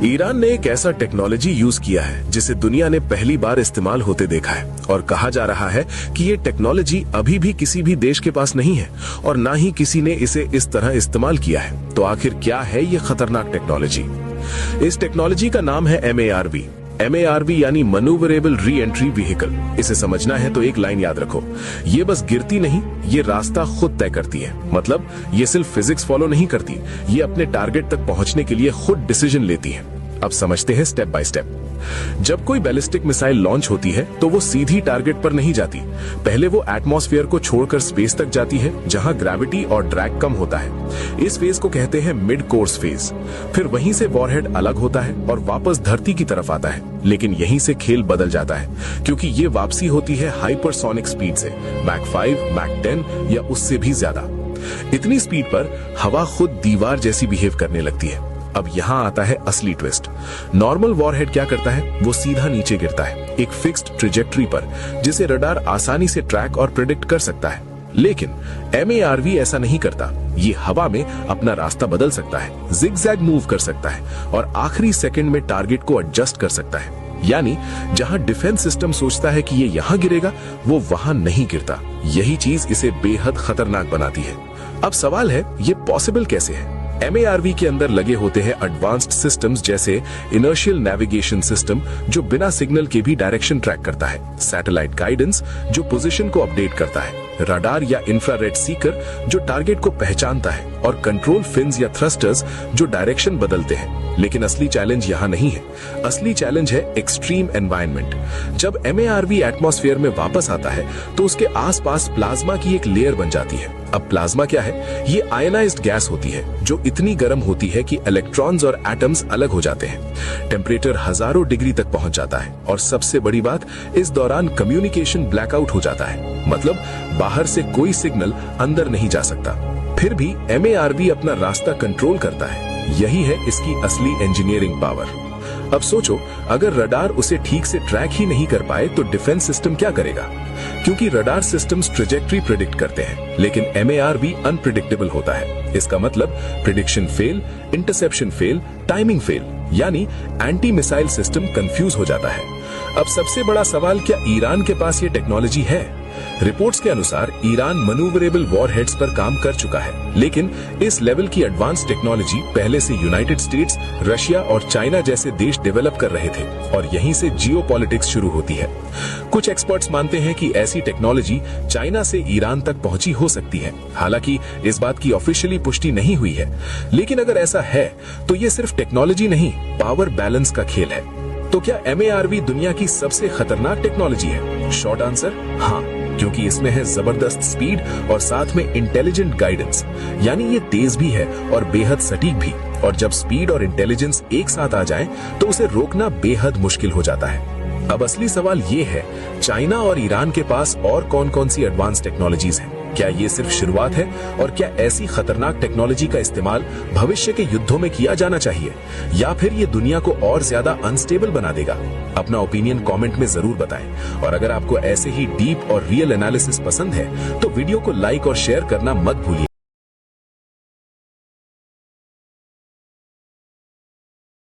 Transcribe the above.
Iran ने एक ऐसा टेक्नोलॉजी यूज किया है जिसे दुनिया ने पहली बार इस्तेमाल होते देखा है और कहा जा रहा है कि ये टेक्नोलॉजी अभी भी किसी भी देश के पास नहीं है और ना ही किसी ने इसे इस तरह इस्तेमाल किया है। तो आखिर क्या है ये खतरनाक टेक्नोलॉजी? इस टेक्नोलॉजी का नाम है MARV यानी मैन्यूवरेबल री एंट्री व्हीकल। इसे समझना है तो एक लाइन याद रखो, ये बस गिरती नहीं, ये रास्ता खुद तय करती है। मतलब ये सिर्फ फिजिक्स फॉलो नहीं करती, ये अपने टारगेट तक पहुंचने के लिए खुद डिसीजन लेती है। अब समझते हैं स्टेप बाय स्टेप। जब कोई बैलिस्टिक मिसाइल लॉन्च होती है तो वो सीधी टारगेट पर नहीं जाती। पहले वो एटमॉस्फेयर को छोड़कर स्पेस तक जाती है जहां ग्रेविटी और ड्रैग कम होता है। इस फेज को कहते हैं मिड कोर्स फेज। फिर वहीं से वॉरहेड अलग होता है और वापस धरती की तरफ आता है। लेकिन यहीं से खेल बदल जाता है क्योंकि ये वापसी होती है हाइपरसोनिक स्पीड से, मैक 5, मैक 10 या उससे भी ज्यादा। इतनी स्पीड पर हवा खुद दीवार जैसी बिहेव करने लगती है। अब यहाँ आता है असली ट्विस्ट। नॉर्मल वॉरहेड क्या करता है? वो सीधा नीचे गिरता है एक फिक्स्ड ट्रेजेक्टरी पर जिसे रडार आसानी से ट्रैक और प्रेडिक्ट कर सकता है। लेकिन MARV ऐसा नहीं करता। ये हवा में अपना रास्ता बदल सकता है, जिगजैग मूव कर सकता है और आखिरी सेकंड में टारगेट को एडजस्ट कर सकता है। यानी जहां डिफेंस सिस्टम सोचता है कि ये यहां गिरेगा, वो वहां नहीं गिरता। यही चीज इसे बेहद खतरनाक बनाती है। अब सवाल है, ये पॉसिबल कैसे है? MARV के अंदर लगे होते हैं एडवांस्ड सिस्टम्स जैसे इनर्शियल नेविगेशन सिस्टम जो बिना सिग्नल के भी डायरेक्शन ट्रैक करता है, सैटेलाइट गाइडेंस जो पोजीशन को अपडेट करता है, रडार या इंफ्रारेड सीकर जो टारगेट को पहचानता है और कंट्रोल फिन्स या थ्रस्टर्स जो डायरेक्शन बदलते हैं। लेकिन असली चैलेंज यहाँ नहीं है। असली चैलेंज है एक्सट्रीम एनवायरनमेंट। जब MARV एटमॉस्फेयर में वापस आता है तो उसके आसपास प्लाज्मा की एक लेयर बन जाती है। अब प्लाज्मा क्या है? ये आयनाइज्ड गैस होती है जो इतनी गर्म होती है कि इलेक्ट्रॉन्स और एटम्स अलग हो जाते हैं। टेम्परेचर हजारों डिग्री तक पहुंच जाता है और सबसे बड़ी बात, इस दौरान कम्युनिकेशन ब्लैकआउट हो जाता है। मतलब बाहर से कोई सिग्नल अंदर नहीं जा सकता। फिर भी MARV अपना रास्ता कंट्रोल करता है। यही है इसकी असली इंजीनियरिंग पावर। अब सोचो, अगर रडार उसे ठीक से ट्रैक ही नहीं कर पाए तो डिफेंस सिस्टम क्या करेगा? क्योंकि रडार सिस्टम्स ट्रेजेक्टरी प्रिडिक्ट करते हैं, लेकिन MARV अनप्रिडिक्टेबल होता है। इसका मतलब prediction fail, interception fail, timing fail, यानी एंटी मिसाइल सिस्टम कंफ्यूज हो जाता है। अब सबसे बड़ा सवाल, क्या ईरान के पास ये टेक्नोलॉजी है? रिपोर्ट्स के अनुसार ईरान मैन्यूवरेबल वॉरहेड्स पर काम कर चुका है, लेकिन इस लेवल की एडवांस टेक्नोलॉजी पहले से यूनाइटेड स्टेट्स, रशिया और चाइना जैसे देश डेवलप कर रहे थे और यहीं से जियोपॉलिटिक्स शुरू होती है। कुछ एक्सपर्ट्स मानते हैं कि ऐसी टेक्नोलॉजी चाइना से ईरान तक पहुंची हो सकती है। हालांकि इस बात की ऑफिशियली पुष्टि नहीं हुई है, लेकिन अगर ऐसा है तो ये सिर्फ टेक्नोलॉजी नहीं, पावर बैलेंस का खेल है। तो क्या MARV दुनिया की सबसे खतरनाक टेक्नोलॉजी है? शॉर्ट आंसर, हाँ, क्योंकि इसमें है जबरदस्त स्पीड और साथ में इंटेलिजेंट गाइडेंस। यानी ये तेज भी है और बेहद सटीक भी। और जब स्पीड और इंटेलिजेंस एक साथ आ जाए तो उसे रोकना बेहद मुश्किल हो जाता है। अब असली सवाल ये है, चाइना और ईरान के पास और कौन कौन सी एडवांस टेक्नोलॉजीज हैं? क्या ये सिर्फ शुरुआत है और क्या ऐसी खतरनाक टेक्नोलॉजी का इस्तेमाल भविष्य के युद्धों में किया जाना चाहिए, या फिर ये दुनिया को और ज्यादा अनस्टेबल बना देगा? अपना ओपिनियन कमेंट में जरूर बताएं। और अगर आपको ऐसे ही डीप और रियल एनालिसिस पसंद है तो वीडियो को लाइक और शेयर करना मत भूलिए।